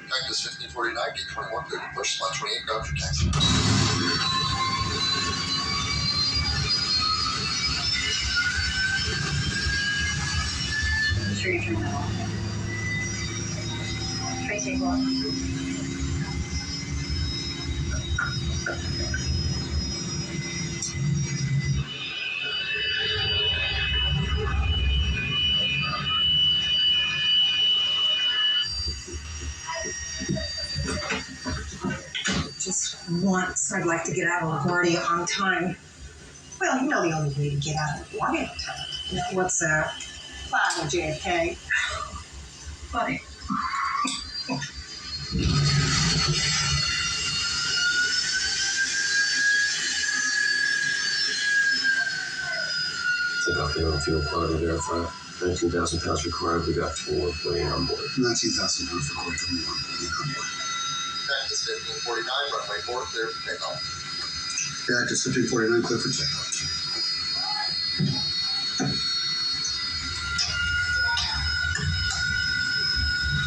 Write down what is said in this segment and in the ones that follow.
Cactus 1549, gate 21, clear to push, slot 28, ground for taxi. Sure you turn that off. Tray table up. Just once, I'd like to get out of LaGuardia on time. Well, you know the only way to get out of LaGuardia on time. You know, what's that? Flying with JFK. Funny. Take off the own fuel quality verify. 19,000 pounds required. We got 4 plane on board. 19,000 pounds required, 21 plane on board. Cactus 1549, runway 4, clear for takeoff. Cactus 1549, clear for takeoff.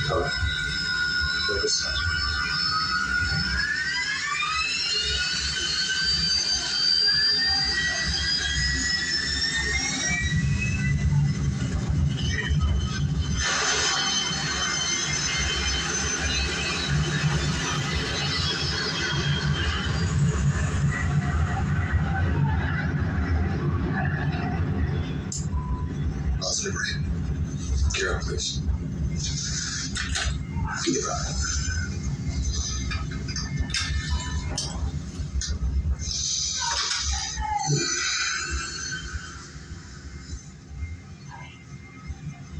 Cover. Focus. Positive rate. Gear up, please. Gear up.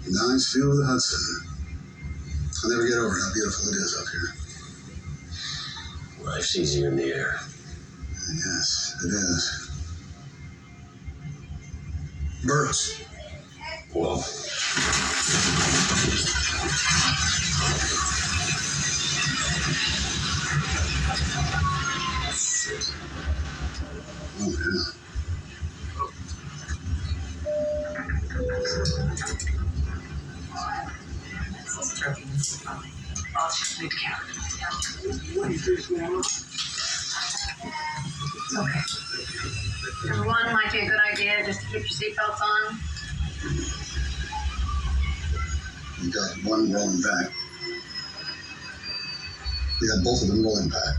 Nice view of the Hudson. I'll never get over how beautiful it is up here. Life's easier in the air. Yes, it is. Birds. Well, Oh, yeah. I'll just leave the camera. Okay. Number one, might be a good idea just to keep your seatbelts on. You got one rolling back. You got both of them rolling back.